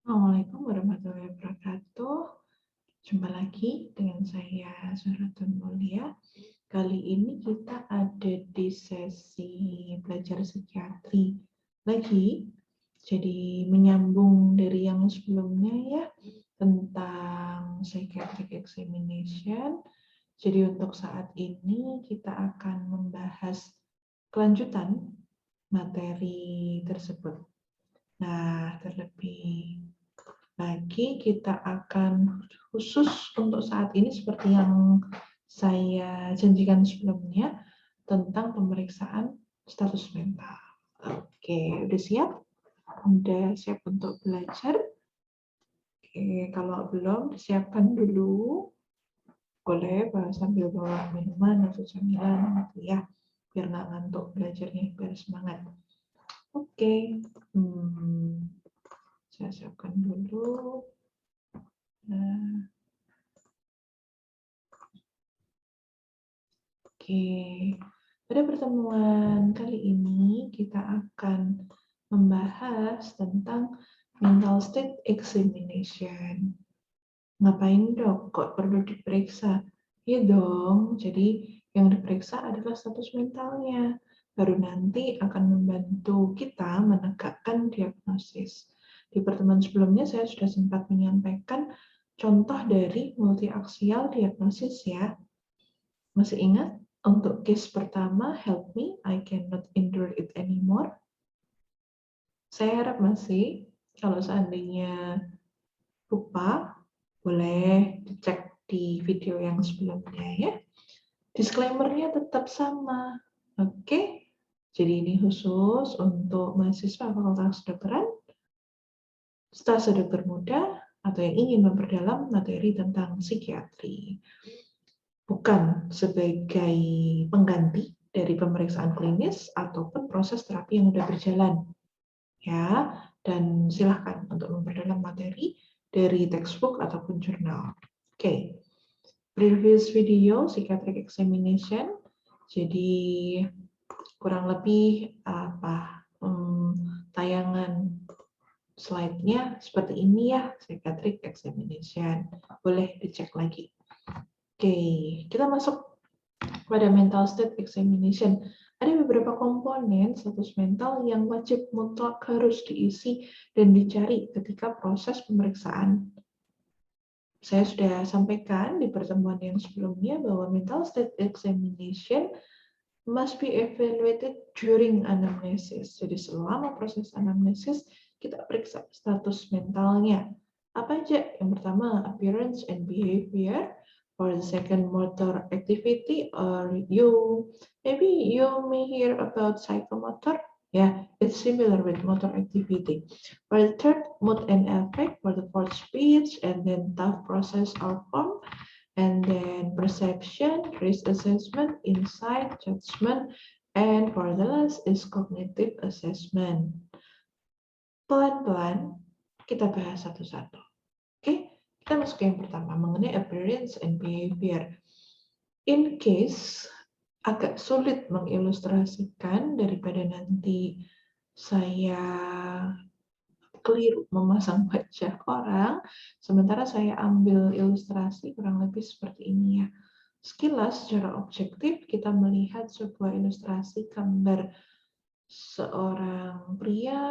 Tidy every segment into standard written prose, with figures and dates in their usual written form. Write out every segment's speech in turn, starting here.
Assalamualaikum warahmatullahi wabarakatuh. Jumpa lagi dengan saya Suratun Mulia. Kali ini kita ada di sesi belajar psikiatri lagi. Jadi menyambung dari yang sebelumnya ya tentang psychiatric examination. Jadi untuk saat ini kita akan membahas kelanjutan materi tersebut. Nah, terlebih lagi kita akan khusus untuk saat ini seperti yang saya janjikan sebelumnya tentang pemeriksaan status mental. Oke, udah siap? Udah siap untuk belajar? Oke, kalau belum, siapkan dulu. Boleh sambil bawa minuman atau camilan gitu ya, biar nggak ngantuk belajarnya, biar semangat. Oke, saya siapkan dulu. Nah, oke, pada pertemuan kali ini kita akan membahas tentang mental state examination. Ngapain dok? Kok perlu diperiksa? Ya dong, jadi yang diperiksa adalah status mentalnya. Baru nanti akan membantu kita menegakkan diagnosis. Di pertemuan sebelumnya saya sudah sempat menyampaikan contoh dari multiaksial diagnosis ya. Masih ingat? Untuk case pertama, help me, I cannot endure it anymore. Saya harap masih. Kalau seandainya lupa, boleh dicek di video yang sebelumnya ya. Disclaimer-nya tetap sama. Oke? Jadi ini khusus untuk mahasiswa Fakultas Kedokteran, stase dokter muda, atau yang ingin memperdalam materi tentang psikiatri. Bukan sebagai pengganti dari pemeriksaan klinis ataupun proses terapi yang sudah berjalan. Ya, dan silahkan untuk memperdalam materi dari textbook ataupun jurnal. Oke. Previous video psychiatric examination. Jadi kurang lebih tayangan slide-nya seperti ini ya, psychiatric examination. Boleh dicek lagi. Oke, kita masuk pada mental state examination. Ada beberapa komponen status mental yang wajib mutlak harus diisi dan dicari ketika proses pemeriksaan. Saya sudah sampaikan di pertemuan yang sebelumnya bahwa mental state examination must be evaluated during anamnesis. Jadi selama proses anamnesis, kita periksa status mentalnya. Apa aja? Yang pertama, appearance and behavior. For the second, motor activity, or maybe you may hear about psychomotor. Yeah, it's similar with motor activity. For the third, mood and affect. For the fourth, speech, and then thought process or form. And then perception, risk assessment, insight, judgment, and for the last is cognitive assessment. Pelan-pelan kita bahas satu-satu. Oke, kita masuk ke yang pertama mengenai appearance and behavior. In case agak sulit mengilustrasikan daripada nanti saya keliru memasang wajah orang, sementara saya ambil ilustrasi kurang lebih seperti ini ya. Sekilas secara objektif kita melihat sebuah ilustrasi gambar seorang pria,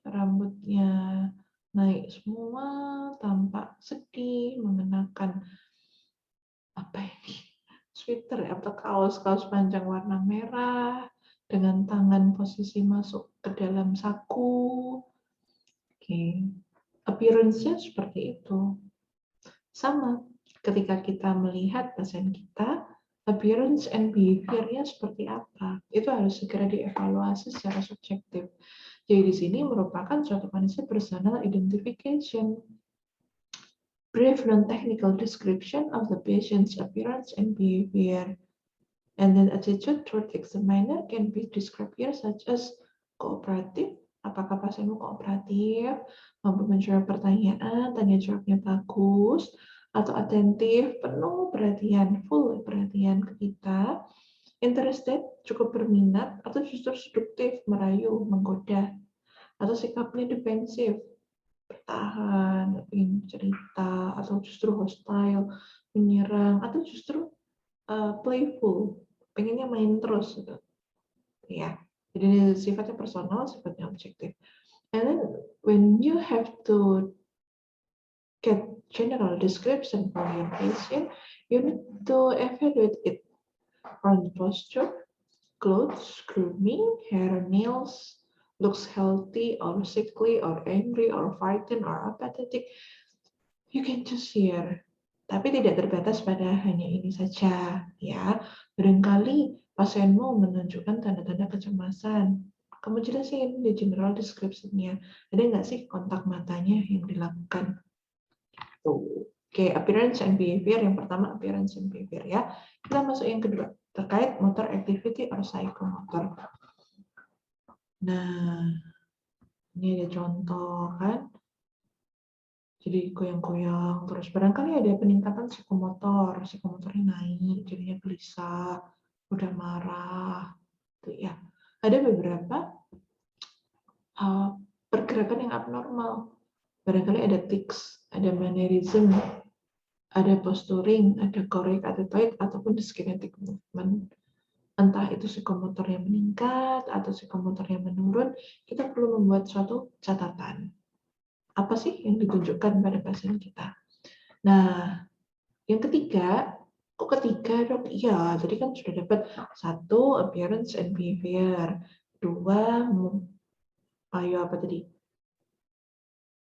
rambutnya naik semua, tampak sedih, mengenakan sweater atau kaos panjang warna merah, dengan tangan posisi masuk ke dalam saku. Oke, appearance-nya seperti itu. Sama, ketika kita melihat pasien kita, appearance and behavior-nya seperti apa, itu harus segera dievaluasi secara subjektif. Jadi di sini merupakan suatu kondisi personal identification. Brief non-technical description of the patient's appearance and behavior. And then attitude toward examiner can be described here such as kooperatif. Apakah pasienmu kooperatif, mampu menjawab pertanyaan, tanya jawabnya bagus, atau atentif, penuh perhatian, full perhatian ke kita, interested, cukup berminat, atau justru seduktif, merayu, menggoda, atau sikapnya defensif, bertahan, ingin cerita, atau justru hostile, menyerang, atau justru playful, pengennya main terus gitu. Ya, jadi sifatnya personal, sifatnya objektif. And then when you have to get general description for your patient, you need to evaluate it on posture, clothes, grooming, hair, nails, looks healthy or sickly or angry or frightened or apathetic. You can choose here. Tapi tidak terbatas pada hanya ini saja, ya. Barangkali pasienmu menunjukkan tanda-tanda kecemasan. Kamu jelasin di general description-nya. Ada nggak sih kontak matanya yang dilakukan? Tuh. Oke, appearance and behavior. Yang pertama appearance and behavior ya. Kita masuk yang kedua, terkait motor activity or psychomotor. Nah, ini ada contoh kan. Jadi goyang-goyang, terus barangkali ada peningkatan psikomotornya naik, jadinya gelisah, udah marah, tuh ya. Ada beberapa pergerakan yang abnormal, barangkali ada tics, ada mannerism, ada posturing, ada correct attitude, ataupun dyskinetic movement. Entah itu psikomotor yang meningkat atau psikomotor yang menurun, kita perlu membuat suatu catatan. Apa sih yang ditunjukkan pada pasien kita? Nah, yang ketiga, kok ketiga dok? Iya, tadi kan sudah dapat 1, appearance and behavior. 2, ayo apa tadi?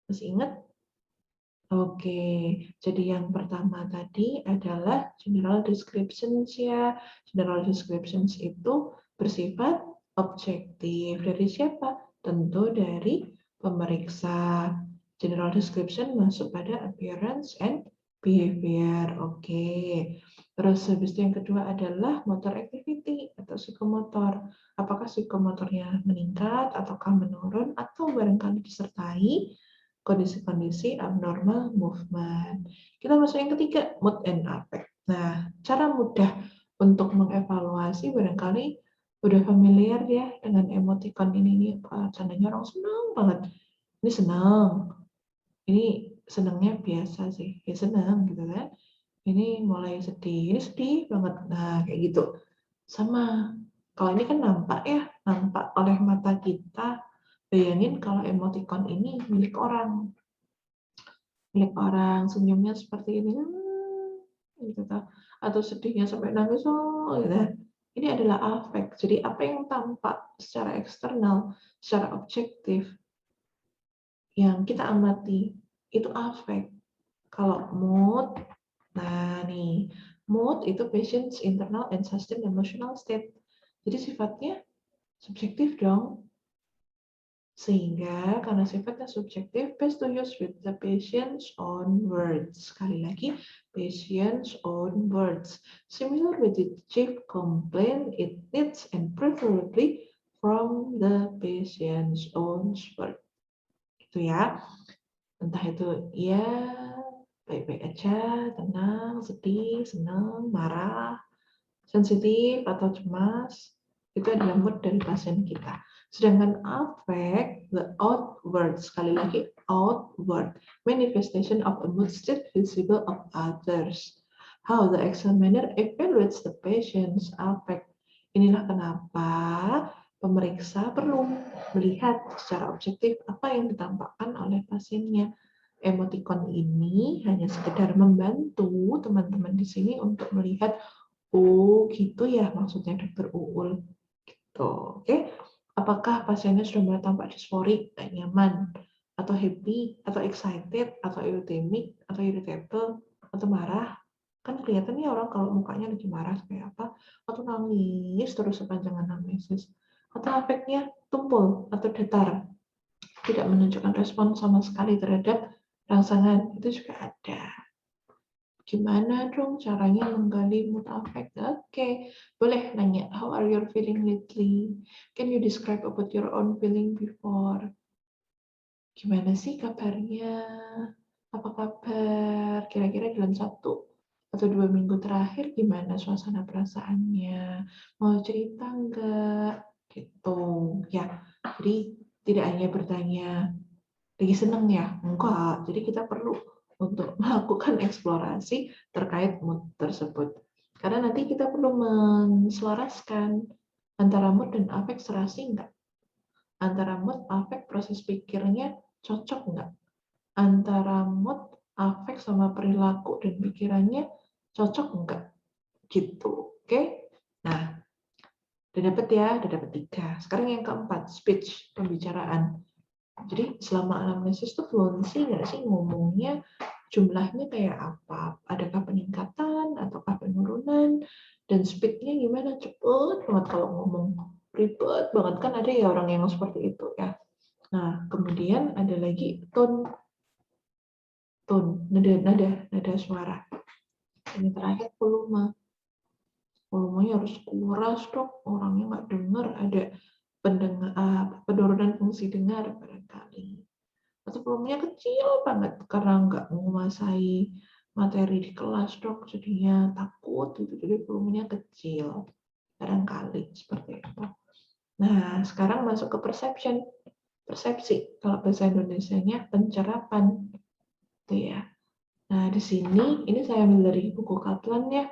Masih ingat? Oke, jadi yang pertama tadi adalah general descriptions ya. General descriptions itu bersifat objektif. Dari siapa? Tentu dari pemeriksa. General description masuk pada appearance and behavior. Oke. Terus habis itu yang kedua adalah motor activity atau psikomotor. Apakah psikomotornya meningkat ataukah menurun atau barangkali disertai kondisi-kondisi abnormal movement. Kita masuk yang ketiga, mood and affect. Nah, cara mudah untuk mengevaluasi barangkali udah familiar ya dengan emoticon ini nih, tandanya orang senang banget. Ini senang. Ini senangnya biasa sih, ya senang gitu kan. Ini mulai sedih, ini sedih banget. Nah, kayak gitu. Sama, kalau ini kan nampak ya, nampak oleh mata kita. Bayangin kalau emoticon ini milik orang. Milik orang, senyumnya seperti ini, gitu toh. Atau sedihnya sampai nangis, oh, gitu. Ini adalah afek. Jadi apa yang tampak secara eksternal, secara objektif, yang kita amati, itu afek. Kalau mood, nah nih, mood itu patient's internal and sustained emotional state. Jadi sifatnya subjektif dong. Sehingga karena sifatnya subjektif, best to use with the patient's own words. Sekali lagi, patient's own words. Similar with the chief complaint, it needs and preferably from the patient's own words. Gitu ya. Entah itu ya baik-baik aja, tenang, sedih, senang, marah, sensitif atau cemas. Itu adalah mood dari pasien kita. Sedangkan affect, the outward, sekali lagi outward, manifestation of a mood state visible of others. How the examiner evaluates the patient's affect. Inilah kenapa pemeriksa perlu melihat secara objektif apa yang ditampakkan oleh pasiennya. Emoticon ini hanya sekedar membantu teman-teman di sini untuk melihat, oh gitu ya maksudnya dokter Uul. Tuh, oke. Apakah pasiennya sudah mulai tampak disforik, gak nyaman, atau happy, atau excited, atau euthemic, atau irritable, atau marah? Kan kelihatan ya orang kalau mukanya lagi marah kayak apa, atau nangis terus sepanjang anamnesis, atau afeknya tumpul atau datar, tidak menunjukkan respon sama sekali terhadap rangsangan, itu juga ada. Gimana dong caranya menggali mood affect? Oke, boleh nanya, how are you feeling lately? Can you describe about your own feeling before? Gimana sih kabarnya? Apa kabar? Kira-kira dalam 1 atau 2 minggu terakhir gimana suasana perasaannya? Mau cerita enggak? Gitu, ya. Jadi tidak hanya bertanya lagi seneng ya? Enggak. Jadi kita perlu untuk melakukan eksplorasi terkait mood tersebut. Karena nanti kita perlu menselaraskan antara mood dan afek serasi enggak? Antara mood, afek, proses pikirnya cocok enggak? Antara mood, afek, sama perilaku dan pikirannya cocok enggak? Gitu. Oke? Nah, udah dapet ya, udah dapet 3. Sekarang yang keempat, speech, pembicaraan. Jadi selama anamnesis tuh fluency nggak sih ngomongnya, jumlahnya kayak apa? Adakah peningkatan ataukah penurunan? Dan speed-nya gimana? Cepet banget kalau ngomong, ribet banget kan ada ya orang yang seperti itu ya. Nah kemudian ada lagi tone, nada suara. Ini terakhir volume. Volumenya harus kuras dong, orangnya nggak dengar, ada penurunan fungsi dengar barangkali. Atau volumenya kecil banget karena nggak menguasai materi di kelas dok, jadinya takut gitu, jadi volumenya kecil barangkali seperti itu. Nah sekarang masuk ke perception, persepsi kalau bahasa Indonesianya pencerapan gitu ya. Nah di sini ini saya ambil dari buku Kaplan ya.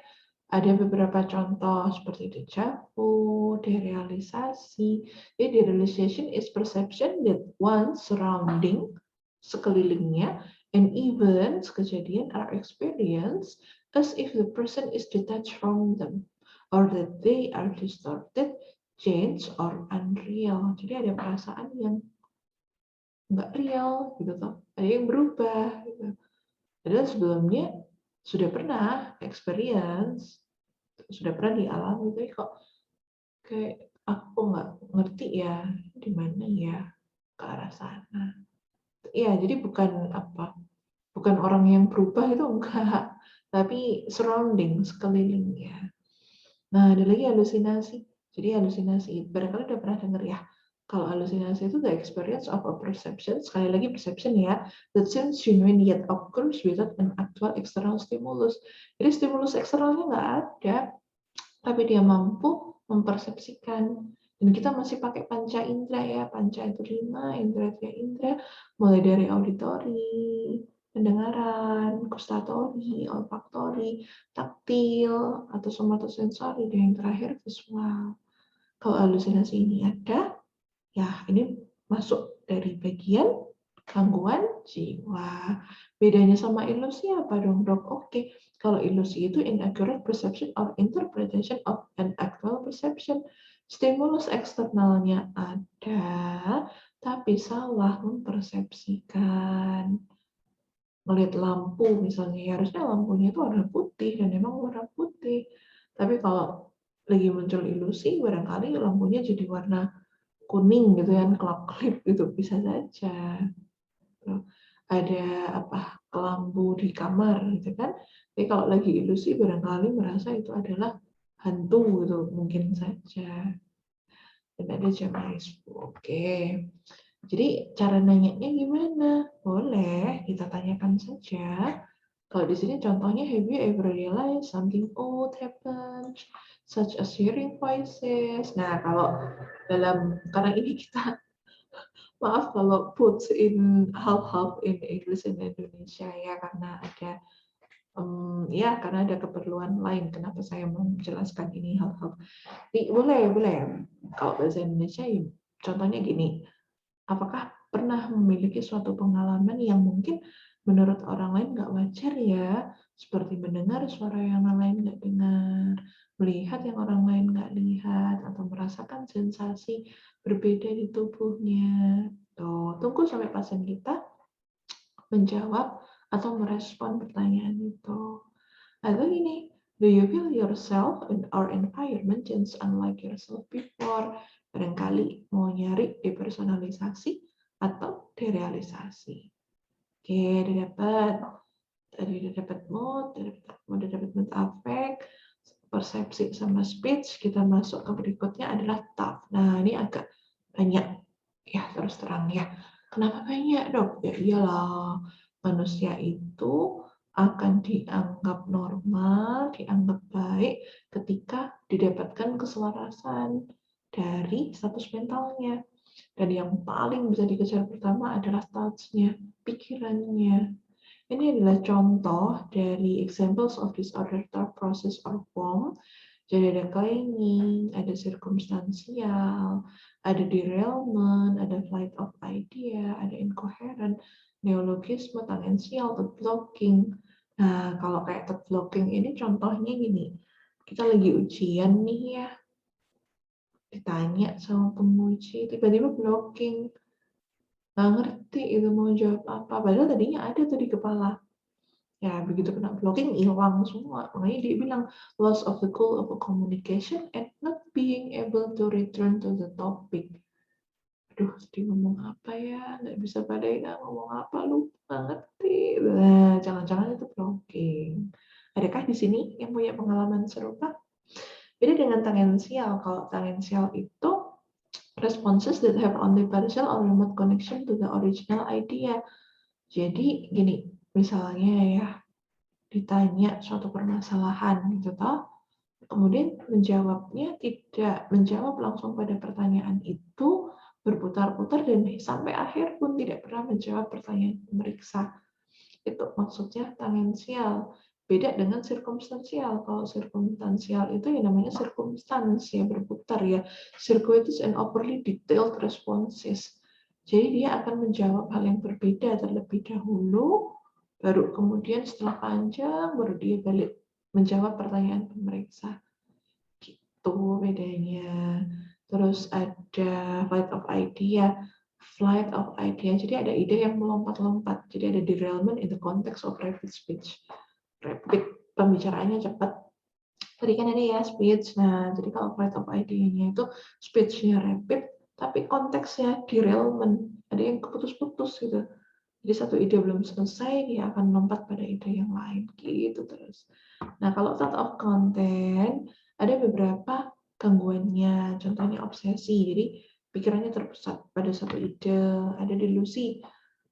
Ada beberapa contoh seperti deja vu, derealisasi. Jadi derealization is perception that one surrounding, sekelilingnya, and events, kejadian, are experienced as if the person is detached from them, or that they are distorted, changed, or unreal. Jadi ada perasaan yang nggak real, gitu toh. Ada yang berubah, gitu. Padahal sebelumnya sudah pernah experience, sudah pernah dialami, tapi kok kayak aku nggak ngerti ya di mana ya ke arah sana. Iya, jadi bukan orang yang berubah itu enggak, tapi surrounding, sekelilingnya. Nah, ada lagi halusinasi. Jadi halusinasi, barangkali udah pernah dengar ya. Kalau halusinasi itu the experience of a perception, sekali lagi perception ya, that seems genuine yet occurs without an actual external stimulus. Jadi stimulus eksternalnya nggak ada, tapi dia mampu mempersepsikan. Dan kita masih pakai panca indera ya, panca itu 5, indera tiga indera, mulai dari auditori, pendengaran, gustatori, olfaktori, taktil, atau somatosensori, dan yang terakhir visual. Kalau halusinasi ini ada, ya ini masuk dari bagian gangguan jiwa. Bedanya sama ilusi apa dong dok? Oke, kalau ilusi itu inaccurate perception or interpretation of an actual perception. Stimulus eksternalnya ada, tapi salah mempersepsikan. Melihat lampu misalnya, ya harusnya lampunya itu warna putih dan memang warna putih. Tapi kalau lagi muncul ilusi, barangkali lampunya jadi warna kuning gitu kan, kelap-kelip gitu, bisa saja. Ada kelambu di kamar gitu kan. Tapi kalau lagi ilusi barangkali merasa itu adalah hantu gitu, mungkin saja. Dan ada Jamaisme. Oke. Jadi cara nanyanya gimana? Boleh kita tanyakan saja. Kalau di sini contohnya, have you ever realized something odd happened, such as hearing voices? Nah, kalau karena ini kita maaf kalau puts in half-half in English and Indonesia ya, karena ada keperluan lain kenapa saya mau menjelaskan ini half-half. Boleh kalau bahasa Indonesia contohnya gini, apakah pernah memiliki suatu pengalaman yang mungkin menurut orang lain nggak wajar ya, seperti mendengar suara yang orang lain nggak dengar, melihat yang orang lain nggak lihat, atau merasakan sensasi berbeda di tubuhnya. Tunggu sampai pasien kita menjawab atau merespon pertanyaan itu. Atau ini, do you feel yourself in our environment change unlike yourself before? Barangkali mau nyari depersonalisasi atau derealisasi. Oke, udah dapat mood, udah dapat mood affect, persepsi sama speech. Kita masuk ke berikutnya adalah tough. Nah, ini agak banyak ya, terus terang ya. Kenapa banyak dok? Ya iyalah, manusia itu akan dianggap normal, dianggap baik ketika didapatkan keselarasan dari status mentalnya. Dan yang paling bisa dikejar pertama adalah thoughts-nya, pikirannya. Ini adalah contoh dari examples of disorder thought process or form. Jadi ada claiming, ada circumstantial, ada derailment, ada flight of idea, ada incoherent, neologisme, tangential, thought blocking. Nah, kalau kayak thought blocking ini contohnya gini, kita lagi ujian nih ya, ditanya sama penguji, tiba-tiba blocking, nggak ngerti itu mau jawab apa, padahal tadinya ada tuh di kepala. Ya, begitu kena blocking, hilang semua. Makanya dia bilang, loss of the goal of a communication and not being able to return to the topic. Aduh, tadi ngomong apa ya? Nggak bisa pada ngomong apa, lupa, nggak ngerti. Nah, jangan-jangan itu blocking. Adakah di sini yang punya pengalaman serupa? Beda dengan tangensial. Kalau tangensial itu responses that have only partial or remote connection to the original idea. Jadi gini, misalnya ya, ditanya suatu permasalahan gitu toh, kemudian menjawabnya tidak menjawab langsung pada pertanyaan itu, berputar-putar dan sampai akhir pun tidak pernah menjawab pertanyaan pemeriksa. Itu maksudnya tangensial. Beda dengan sirkumstansial. Kalau sirkumstansial itu yang namanya circumstance ya, berputar ya. Circuitous and overly detailed responses. Jadi dia akan menjawab hal yang berbeda terlebih dahulu, baru kemudian setelah panjang baru dia balik menjawab pertanyaan pemeriksa. Gitu bedanya. Terus ada flight of idea. Flight of idea. Jadi ada ide yang melompat-lompat. Jadi ada derailment in the context of rapid speech. Rapid, pembicaraannya cepat. Tadi kan ada ya speech. Nah, jadi kalau flight of idea-nya itu speech-nya rapid, tapi konteksnya derailment. Ada yang keputus-putus gitu. Jadi satu ide belum selesai, dia akan lompat pada ide yang lain. Gitu terus. Nah, kalau thought of content, ada beberapa gangguannya. Contohnya obsesi. Jadi pikirannya terpusat pada satu ide. Ada delusi.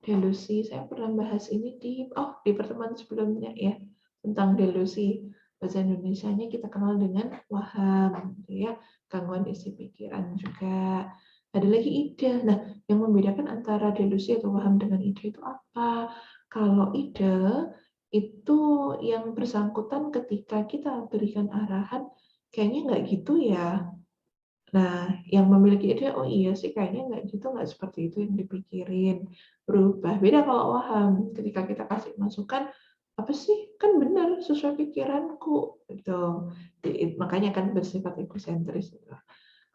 Delusi, saya pernah bahas ini di pertemuan sebelumnya ya, tentang delusi. Bahasa Indonesianya kita kenal dengan waham, gitu ya, gangguan isi pikiran juga. Ada lagi ide. Nah, yang membedakan antara delusi atau waham dengan ide itu apa? Kalau ide itu yang bersangkutan ketika kita berikan arahan, kayaknya nggak gitu ya. Nah, yang memiliki ide, oh iya sih kayaknya nggak gitu, nggak seperti itu yang dipikirin. Berubah. Beda kalau waham, ketika kita kasih masukan, apa sih, kan benar sesuai pikiranku. Gitu. Makanya kan bersifat egosentris. Gitu.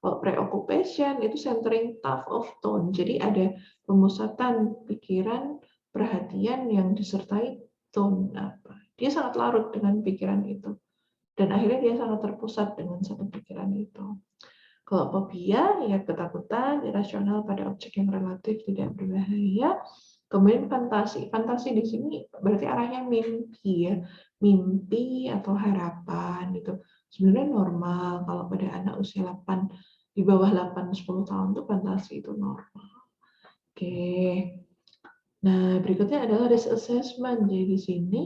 Kalau preoccupation itu centering thought of tone. Jadi ada pemusatan pikiran, perhatian yang disertai tone apa. Dia sangat larut dengan pikiran itu. Dan akhirnya dia sangat terpusat dengan satu pikiran itu. Kalau fobia, ya ketakutan irasional pada objek yang relatif tidak berbahaya. Kemudian fantasi. Fantasi di sini berarti arahnya mimpi ya. Mimpi atau harapan gitu. Sebenarnya normal kalau pada anak usia 8, di bawah 8-10 tahun itu fantasi itu normal. Oke. Nah, berikutnya adalah risk assessment. Jadi di sini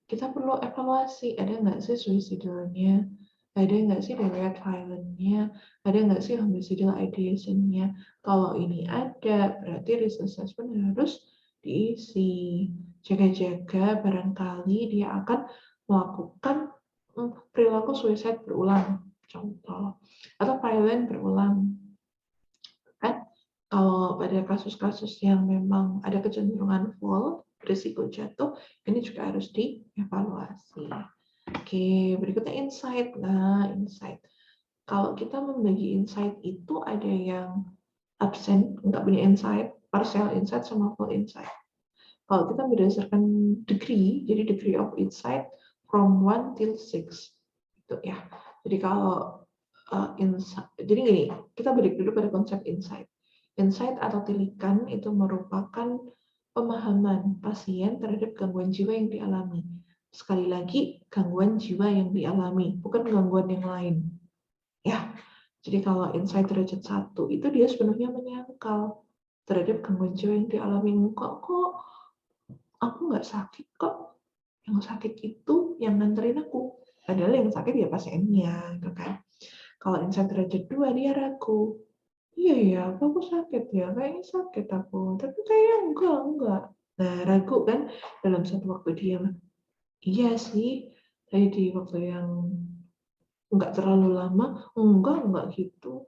kita perlu evaluasi, ada nggak sih suicidalnya, ada nggak sih riwayat violentnya, ada nggak sih homicidal ideation-nya. Kalau ini ada, berarti risk assessment harus diisi. Jaga-jaga barangkali dia akan melakukan perilaku suicide berulang, contoh, atau violent berulang. Kan kalau pada kasus-kasus yang memang ada kecenderungan fall, risiko jatuh, ini juga harus dievaluasi. Oke, berikutnya insight. Nah, insight. Kalau kita membagi insight itu ada yang absen, nggak punya insight, partial insight sama full insight. Kalau kita berdasarkan degree, jadi degree of insight from 1 till 6. Itu ya. Jadi kalau jadi gini, kita balik dulu pada konsep insight. Insight atau tilikan itu merupakan pemahaman pasien terhadap gangguan jiwa yang dialami. Sekali lagi, gangguan jiwa yang dialami, bukan gangguan yang lain. Ya, jadi kalau insight derajat 1 itu dia sepenuhnya menyangkal terhadap gangguan jiwa yang dialami. Kok aku nggak sakit kok. Yang sakit itu yang nganterin aku. Padahal yang sakit ya pasiennya, gitu kan. Kalau insight derajat 2 dia ragu. iya ya, apa aku sakit ya? Kayaknya sakit aku, tapi kayaknya enggak. Nah, ragu kan dalam satu waktu diam. Iya sih, tadi di waktu yang enggak terlalu lama, enggak gitu.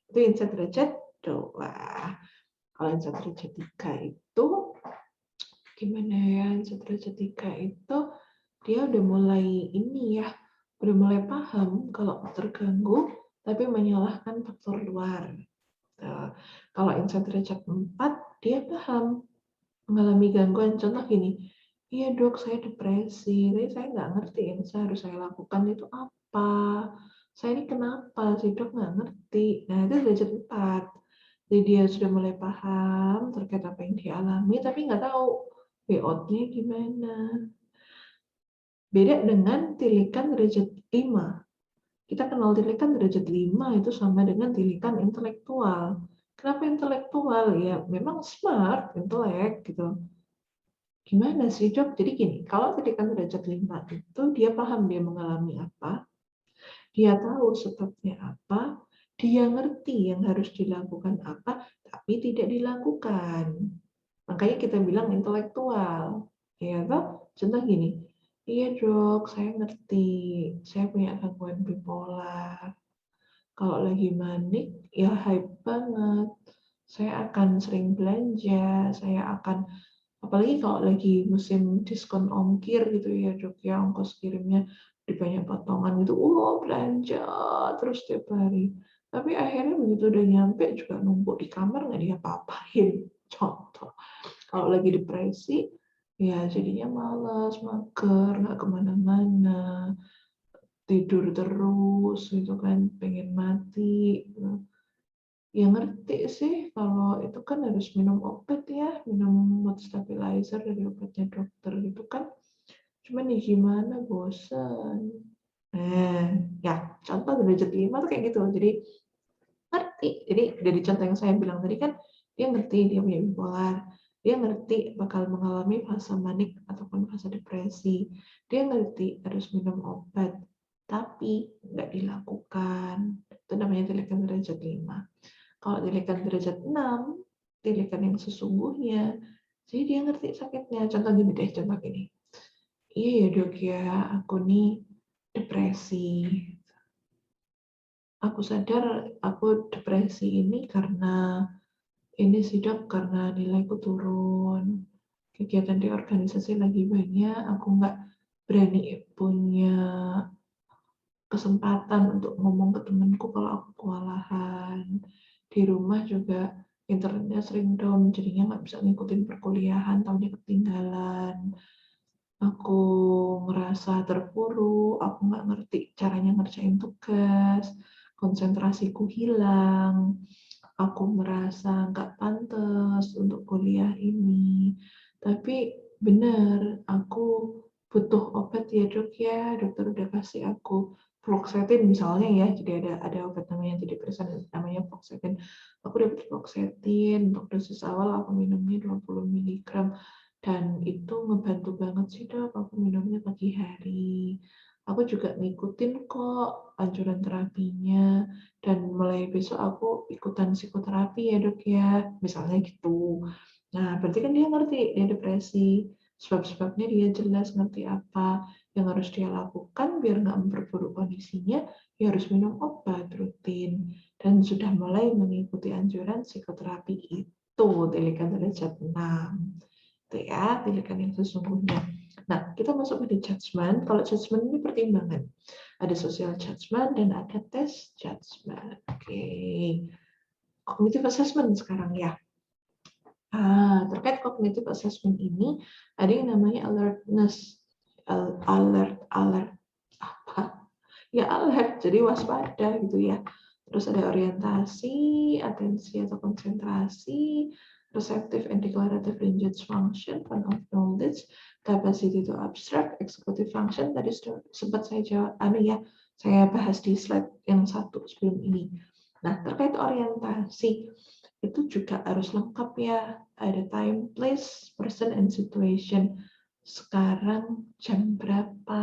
Itu insight derajat 2. Kalau insight derajat 3 itu, gimana ya, insight derajat 3 itu, dia udah mulai ini ya, udah mulai paham kalau terganggu, tapi menyalahkan faktor luar. Kalau insight derajat 4, dia paham mengalami gangguan. Contoh gini, iya dok saya depresi, tapi saya nggak ngerti yang harus saya lakukan itu apa. Saya ini kenapa sih dok, nggak ngerti. Nah itu derajat 4. Jadi dia sudah mulai paham terkait apa yang dia alami, tapi nggak tahu way out-nya gimana. Beda dengan tilikan derajat 5. Kita kenal tilikan derajat 5 itu sama dengan tilikan intelektual. Kenapa intelektual? Ya memang smart, intelek gitu. Gimana sih dok? Jadi gini, kalau tilikan derajat 5 itu dia paham dia mengalami apa, dia tahu sebabnya apa, dia ngerti yang harus dilakukan apa, tapi tidak dilakukan. Makanya kita bilang intelektual. Ya toh? Contoh gini, iya dok, saya ngerti, saya punya gangguan bipolar. Kalau lagi manik, ya hype banget. Saya akan sering belanja, saya akan, apalagi kalau lagi musim diskon ongkir gitu ya dok ya, ongkos kirimnya di banyak potongan gitu, belanja terus tiap hari. Tapi akhirnya begitu udah nyampe juga numpuk di kamar nggak diapa-apain. Contoh, kalau lagi depresi, ya jadinya malas, mager, nggak kemana-mana, tidur terus gitu kan, pengen mati gitu. Ya ngerti sih kalau itu kan harus minum obat ya, minum mood stabilizer dari obatnya dokter gitu kan. Cuman ya gimana, bosan. Nah, ya contoh derajat 5 tuh kayak gitu. Jadi ngerti. Jadi dari contoh yang saya bilang tadi kan, dia ngerti dia punya bipolar. Dia ngerti bakal mengalami fase manik ataupun fase depresi. Dia ngerti harus minum obat, tapi nggak dilakukan. Itu namanya tilikan derajat 5. Kalau tilikan derajat 6, tilikan yang sesungguhnya. Jadi dia ngerti sakitnya. Contoh gini deh, contoh gini. Iya ya dok ya, aku nih depresi. Aku sadar aku depresi ini karena ini sih dok, karena nilaiku turun. Kegiatan di organisasi lagi banyak, aku nggak berani punya kesempatan untuk ngomong ke temanku kalau aku kewalahan. Di rumah juga internetnya sering down, jadinya nggak bisa ngikutin perkuliahan, tahunnya ketinggalan. Aku ngerasa terpuruk, aku nggak ngerti caranya ngerjain tugas, konsentrasiku hilang, aku merasa nggak pantas untuk kuliah ini. Tapi benar, aku butuh obat ya dok ya, dokter udah kasih aku fluoxetine misalnya ya, jadi ada obat namanya antidepresan namanya fluoxetine. Aku dapat fluoxetine, untuk dosis awal aku minumnya 20 mg, dan itu ngebantu banget sih dok, aku minumnya pagi hari. Aku juga ngikutin kok anjuran terapinya, dan mulai besok aku ikutan psikoterapi ya dok ya, misalnya gitu. Nah, berarti kan dia ngerti, dia depresi. Sebab-sebabnya dia jelas ngerti apa yang harus dia lakukan biar nggak memperburuk kondisinya, dia harus minum obat rutin. Dan sudah mulai mengikuti anjuran psikoterapi itu, tilikan derajat 6. Itu ya, tilikan yang sesungguhnya. Nah, kita masuk pada judgment. Kalau judgment ini pertimbangan. Ada social judgment dan ada test judgment. Oke. Cognitive assessment sekarang ya. Terkait cognitive assessment ini ada yang namanya alertness, alert apa? Ya alert, jadi waspada gitu ya. Terus ada orientasi, atensi atau konsentrasi, receptive and declarative language function, fund of knowledge, capacity to abstract, executive function. Tadi sempat saya jawab, saya bahas di slide yang satu sebelum ini. Nah, terkait orientasi, itu juga harus lengkap ya. Ada time, place, person, and situation. Sekarang jam berapa?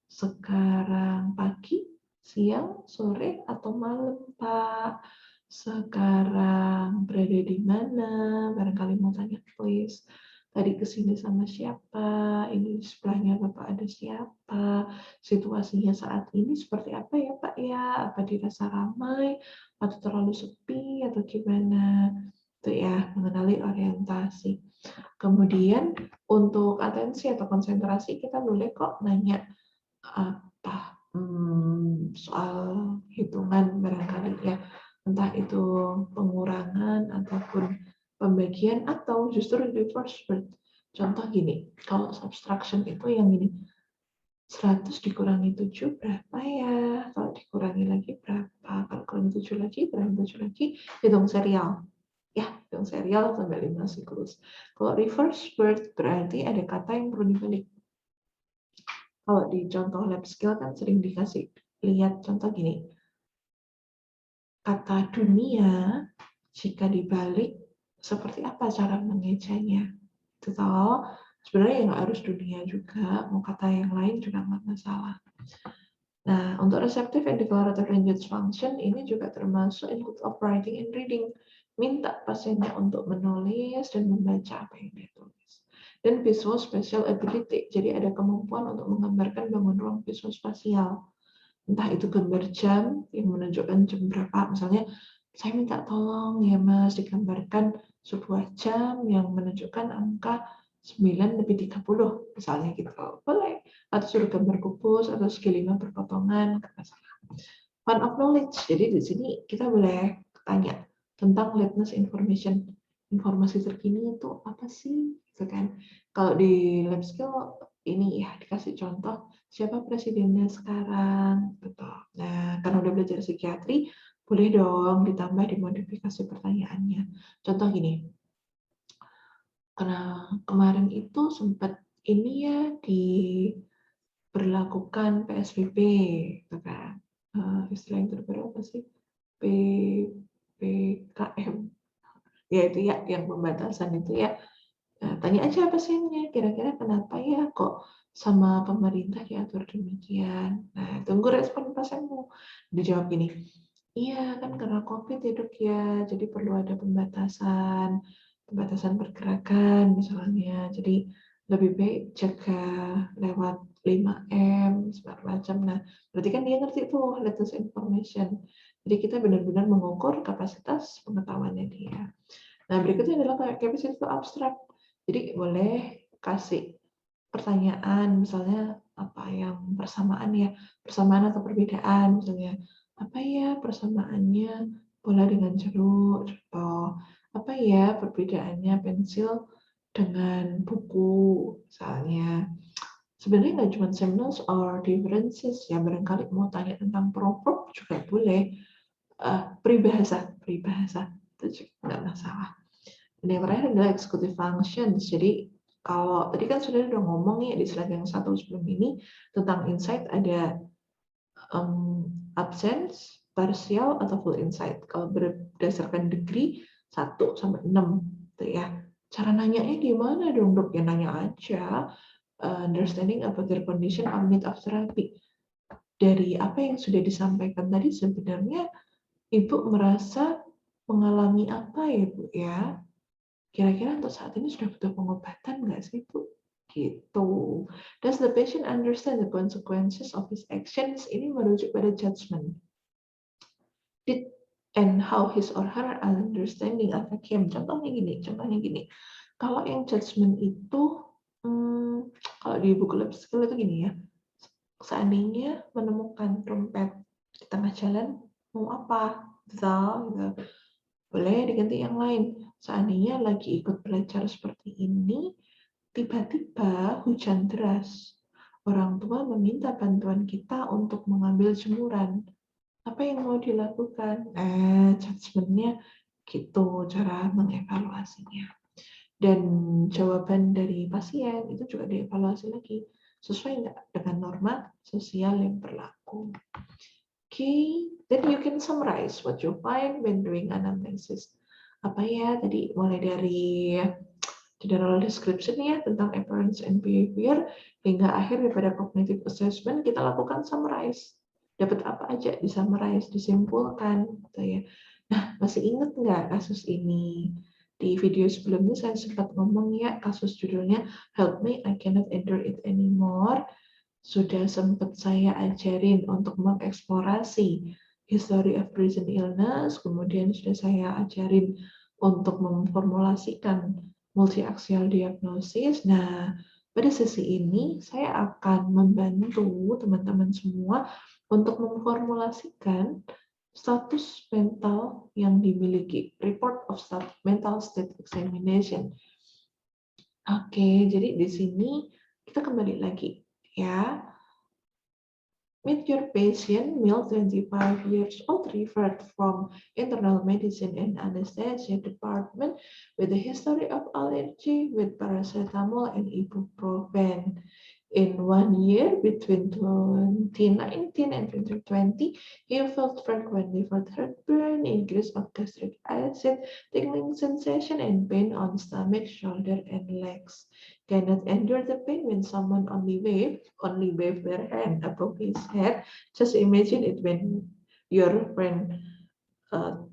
Sekarang pagi, siang, sore, atau malam, Pak? sekarang berada di mana, barangkali mau tanya please. Tadi kesini sama siapa, ini di sebelahnya Bapak ada siapa, situasinya saat ini seperti apa ya Pak ya, apa dirasa ramai, atau terlalu sepi, atau gimana. Itu ya, mengenali orientasi. Kemudian untuk atensi atau konsentrasi, kita boleh kok nanya apa soal hitungan barangkali ya, entah itu pengurangan ataupun pembagian atau justru reverse word. Contoh gini, kalau subtraction itu yang gini, 100 dikurangi 7 berapa ya? Kalau dikurangi lagi berapa? Kalau kurangi 7 lagi, kurangi 7 lagi, hitung serial. Ya, hitung serial sampai 5 siklus. Kalau reverse word berarti ada kata yang perlu dibalik. Kalau di contoh lab skill kan sering dikasih lihat contoh gini. Kata dunia jika dibalik seperti apa cara mengejanya? Itu tahu sebenarnya nggak harus dunia juga, mau kata yang lain juga nggak masalah. Nah, untuk receptive and declarative language function ini juga termasuk input of writing and reading. Minta pasiennya untuk menulis dan membaca apa yang dia tulis. Dan visual spatial ability, jadi ada kemampuan untuk menggambarkan bangun ruang visual spasial. Entah itu gambar jam yang menunjukkan jam berapa, misalnya saya minta tolong ya Mas digambarkan sebuah jam yang menunjukkan angka 9:30 misalnya gitu, boleh. Atau suruh gambar kubus atau segi 5 berpotongan, nggak masalah. Fun of knowledge, jadi di sini kita boleh tanya tentang latest information, informasi terkini itu apa sih, gitu kan. Kalau di lab skill ini ya dikasih contoh siapa presidennya sekarang, betul. Nah, karena udah belajar psikiatri, boleh dong ditambah dimodifikasi pertanyaannya. Contoh gini, karena kemarin itu sempat ini ya diberlakukan PSBB, gitu kan. Istilah yang terbaru apa sih? PPKM. Ya itu ya, yang pembatasan itu ya. Nah, tanya aja pasiennya, kira-kira kenapa ya kok sama pemerintah diatur demikian. Nah, tunggu respon pasienmu. Dijawab gini, iya kan karena COVID ya dok ya, jadi perlu ada pembatasan, pembatasan pergerakan misalnya. Jadi lebih baik jaga lewat 5M, segala macam. Nah, berarti kan dia ngerti tuh latest information. Jadi kita benar-benar mengukur kapasitas pengetahuannya dia. Nah, berikutnya adalah capacity to abstract. Jadi boleh kasih pertanyaan, misalnya apa yang persamaan ya, persamaan atau perbedaan, misalnya apa ya persamaannya bola dengan jeruk, contoh. Apa ya perbedaannya pensil dengan buku, misalnya. Sebenarnya nggak cuma sameness or differences ya, barangkali mau tanya tentang proverb juga boleh. Peribahasa itu juga nggak masalah. Dan yang terakhir adalah executive functions. Jadi kalau tadi kan sudah udah ngomong ya di slide yang satu sebelum ini tentang insight ada absence, partial atau full insight. Kalau berdasarkan degree 1 sampai 6 gitu ya. Cara nanyanya gimana dong dok? Ya nanya aja. Understanding about their condition or need of therapy. Dari apa yang sudah disampaikan tadi sebenarnya Ibu merasa mengalami apa ya Bu ya? Kira-kira untuk saat ini sudah butuh pengobatan nggak sih Bu? Gitu. Does the patient understand the consequences of his actions? Ini merujuk pada judgment. Did and how his or her understanding affect him? Contohnya gini. Kalau yang judgment itu, kalau di buku lab skill itu gini ya, seandainya menemukan dompet di tengah jalan, mau apa? Gitu. Boleh diganti yang lain. Seandainya lagi ikut belajar seperti ini, tiba-tiba hujan deras. Orang tua meminta bantuan kita untuk mengambil jemuran. Apa yang mau dilakukan? Judgment-nya gitu, cara mengevaluasinya. Dan jawaban dari pasien itu juga dievaluasi lagi. Sesuai nggak dengan norma sosial yang berlaku. Okay, then you can summarize what you find when doing anamnesis. Apa ya tadi mulai dari general description ya tentang appearance and behavior hingga akhir daripada cognitive assessment kita lakukan summarize. Dapat apa aja di summarize, disimpulkan gitu ya. Nah, masih ingat nggak kasus ini? Di video sebelumnya saya sempat ngomong ya, kasus judulnya Help Me, I Cannot Endure It Anymore. Sudah sempat saya ajarin untuk mengeksplorasi history of present illness, kemudian sudah saya ajarin untuk memformulasikan multi-axial diagnosis. Nah, pada sesi ini saya akan membantu teman-teman semua untuk memformulasikan status mental yang dimiliki, report of mental state examination. Oke, jadi di sini kita kembali lagi ya. Meet your patient, male 25 years old, referred from internal medicine and anesthesia department with a history of allergy with paracetamol and ibuprofen. In 1 year, between 2019 and 2020, he felt frequently heartburn, increase of gastric acid, tingling sensation, and pain on stomach, shoulder, and legs. Cannot endure the pain when someone only wave their hand above his head. Just imagine it when your friend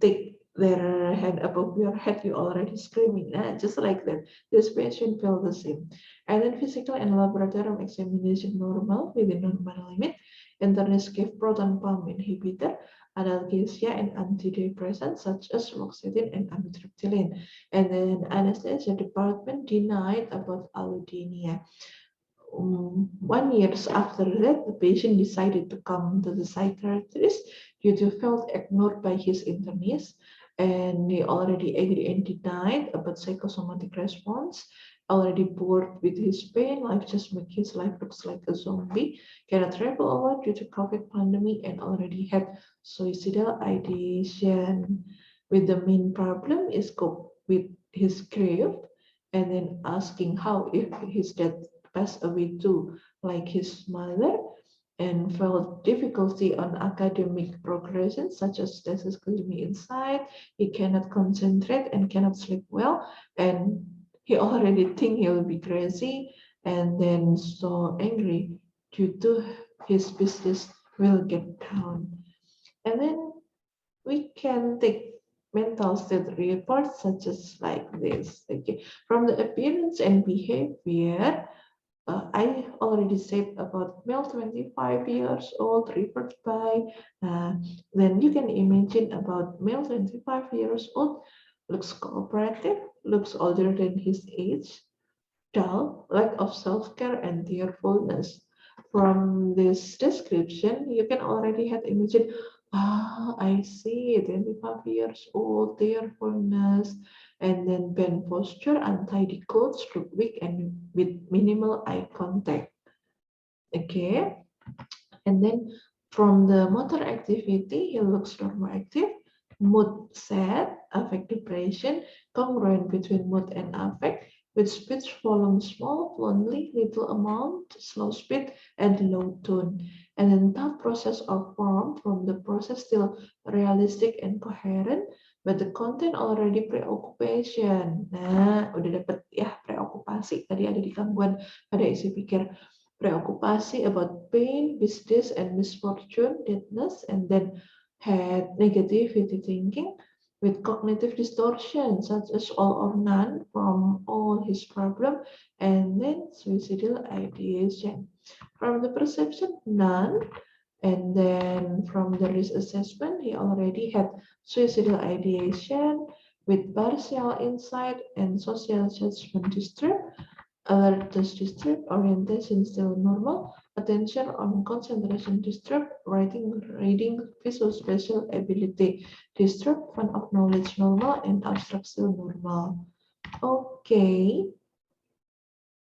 take their hand above your head, you already screaming, just like that. This patient felt the same. And then physical and laboratory examination normal within normal limit. Internist gave proton pump inhibitor, analgesia, and antidepressants such as fluoxetine and amitriptyline. And then anesthesia department denied about allodynia. 1 year after that, the patient decided to come to the psychiatrist due to felt ignored by his internist, and he already agreed and denied about psychosomatic response, already bored with his pain, life just makes his life looks like a zombie, cannot travel a lot due to COVID pandemic, and already had suicidal ideation. With the main problem is cope with his grief, and then asking how if his death passed away too, like his mother, and felt difficulty on academic progression, such as thesis gloomy inside. He cannot concentrate and cannot sleep well, and he already think he will be crazy, and then so angry due to his business will get down. And then we can take mental state reports such as like this. Okay, from the appearance and behavior, I already said about male 25 years old referred by, then you can imagine about male 25 years old, looks cooperative, looks older than his age, dull, lack of self-care, and tearfulness. From this description, you can already have imagine, I see, 25 years old, tearfulness, and then bent posture, untidy clothes, look weak, and with minimal eye contact. Okay, and then from the motor activity, he looks normal active, mood sad, affect depression, congruent between mood and affect, with speech volume small, lonely, little amount, slow speed, and low tone. And then thought process or form from the process still realistic and coherent, but the content already preoccupation. Nah, udah dapet ya preokupasi. Tadi ada di gangguan pada isi pikir. Preoccupation about pain, business, and misfortune, deadness, and then had negativity thinking with cognitive distortion such as all or none from all his problem, and then suicidal ideation. From the perception, none, and then from the risk assessment, he already had suicidal ideation with partial insight and social judgment disturb, alertness disturb, orientation still normal, attention on concentration disturb, writing, reading, visual spatial ability disturb, fun of knowledge normal, and abstract still normal. Oke,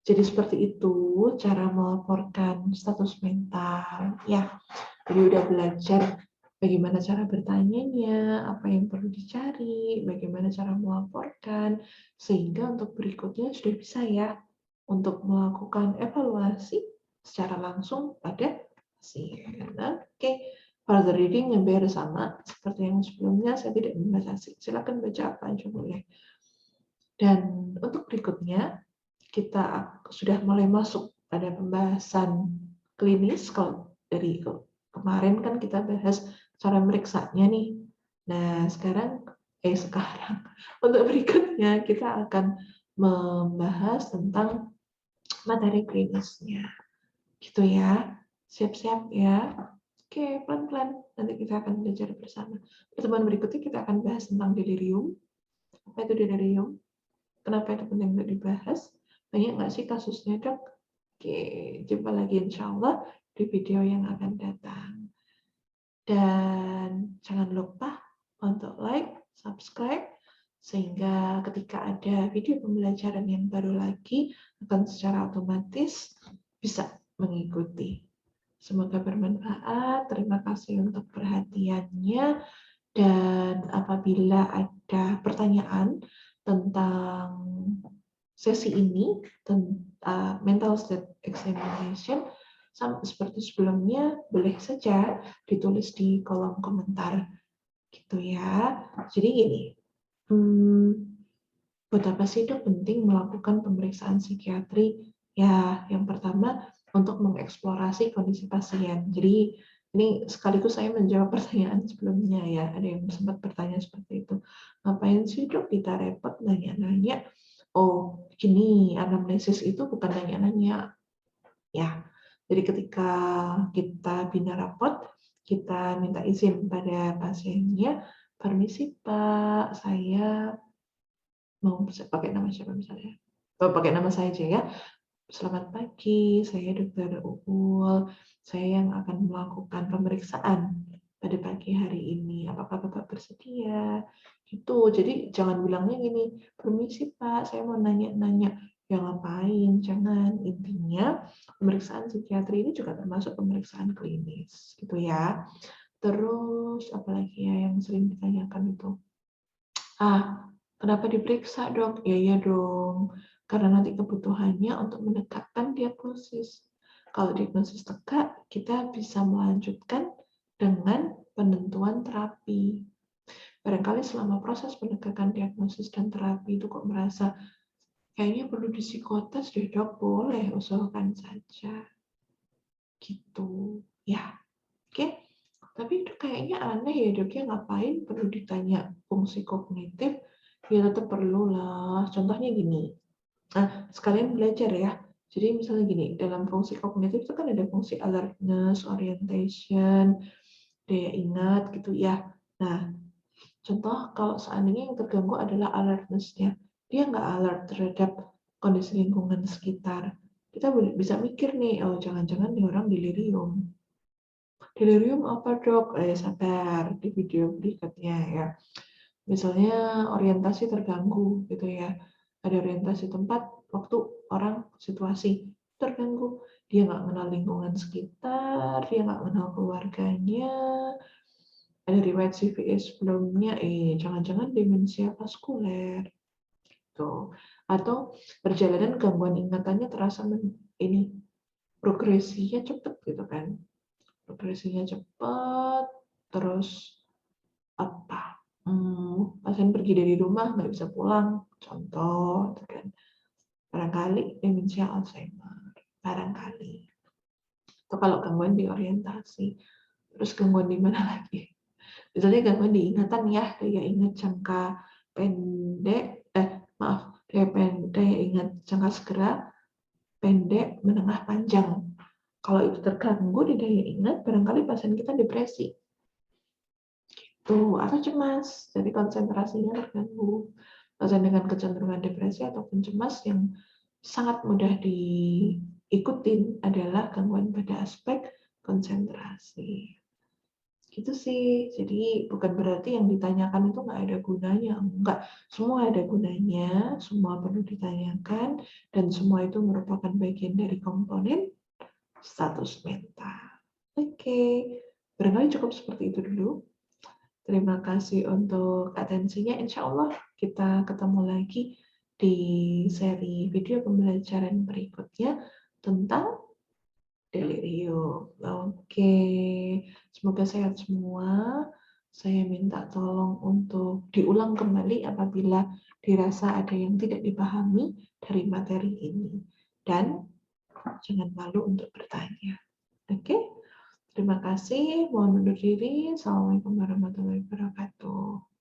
jadi seperti itu cara melaporkan status mental. Ya, jadi udah belajar bagaimana cara bertanyanya, apa yang perlu dicari, bagaimana cara melaporkan, sehingga untuk berikutnya sudah bisa ya untuk melakukan evaluasi secara langsung pada pasien. Oke, further reading hampir sama seperti yang sebelumnya, saya tidak membahas. Silakan baca apa aja boleh. Dan untuk berikutnya, kita sudah mulai masuk pada pembahasan klinis. Kalau dari kemarin kan kita bahas cara meriksanya nih. Nah, sekarang sekarang. Untuk berikutnya kita akan membahas tentang materi klinisnya. Gitu ya. Siap-siap ya. Oke, pelan-pelan. Nanti kita akan belajar bersama. Pertemuan berikutnya kita akan bahas tentang delirium. Apa itu delirium? Kenapa itu penting untuk dibahas? Banyak nggak sih kasusnya, Dok? Oke, jumpa lagi insya Allah di video yang akan datang. Dan jangan lupa untuk like, subscribe, sehingga ketika ada video pembelajaran yang baru lagi akan secara otomatis bisa mengikuti. Semoga bermanfaat. Terima kasih untuk perhatiannya. Dan apabila ada pertanyaan tentang sesi ini, tentang mental state examination, sama seperti sebelumnya, boleh saja ditulis di kolom komentar. Gitu ya. Jadi gini, buat apa sih Dok penting melakukan pemeriksaan psikiatri? Ya, yang pertama untuk mengeksplorasi kondisi pasien. Jadi ini sekaligus saya menjawab pertanyaan sebelumnya ya. Ada yang sempat bertanya seperti itu. Ngapain sih Dok kita repot nanya-nanya? Oh, gini, anamnesis itu bukan nanya-nanya. Ya, jadi ketika kita bina rapot, kita minta izin pada pasiennya, permisi Pak, saya mau pakai nama siapa misalnya? Oh, pakai nama saya aja ya. Selamat pagi, saya Dr. Uul. Saya yang akan melakukan pemeriksaan pada pagi hari ini. Apakah Bapak bersedia? Gitu. Jadi jangan bilangnya gini, permisi Pak, saya mau nanya-nanya. Ya ngapain? Jangan. Intinya pemeriksaan psikiatri ini juga termasuk pemeriksaan klinis, gitu ya. Terus apalagi ya yang sering ditanyakan itu? Kenapa diperiksa dok? Ya iya dong, karena nanti kebutuhannya untuk menegakkan diagnosis. Kalau diagnosis tegak, kita bisa melanjutkan dengan penentuan terapi. Barangkali selama proses penegakan diagnosis dan terapi itu kok merasa kayaknya perlu psikotes deh dok, boleh usulkan saja. Gitu, ya. Oke, tapi itu kayaknya aneh ya dok ya, ngapain perlu ditanya fungsi kognitif? Ya tetap perlu lah. Contohnya gini, sekalian belajar ya. Jadi misalnya gini, dalam fungsi kognitif itu kan ada fungsi alertness, orientation, daya ingat gitu ya. Nah, contoh kalau seandainya yang terganggu adalah alertness-nya, dia nggak alert terhadap kondisi lingkungan sekitar. Kita bisa mikir nih, oh jangan-jangan nih orang delirium. Delirium apa dok? Sabar, di video berikutnya ya. Misalnya orientasi terganggu gitu ya. Ada orientasi tempat, waktu, orang, situasi terganggu. Dia nggak kenal lingkungan sekitar, dia nggak kenal keluarganya. Ada riwayat CVS sebelumnya, jangan-jangan demensia vaskuler. Tuh. Atau perjalanan gangguan ingatannya terasa ini progresinya cepet gitu kan. Progresinya cepat, terus apa? Pasien pergi dari rumah nggak bisa pulang, contoh, gitu kan. Barangkali demensia Alzheimer, barangkali. Atau kalau gangguan di orientasi, terus gangguan di mana lagi? Misalnya gangguan di ingatan ya, daya ingat jangka pendek, daya ingat jangka segera, pendek, menengah, panjang. Kalau itu terganggu di daya ingat, barangkali pasien kita depresi. Atau cemas, jadi konsentrasinya terganggu. Pasien dengan kecenderungan depresi ataupun cemas yang sangat mudah diikutin adalah gangguan pada aspek konsentrasi. Gitu sih, jadi bukan berarti yang ditanyakan itu nggak ada gunanya, enggak. Semua ada gunanya, semua perlu ditanyakan, dan semua itu merupakan bagian dari komponen status mental. Oke, barangkali cukup seperti itu dulu. Terima kasih untuk atensinya. Insya Allah kita ketemu lagi di seri video pembelajaran berikutnya tentang delirium. Oke, semoga sehat semua. Saya minta tolong untuk diulang kembali apabila dirasa ada yang tidak dipahami dari materi ini. Dan jangan malu untuk bertanya. Oke? Terima kasih. Mohon undur diri. Assalamualaikum warahmatullahi wabarakatuh.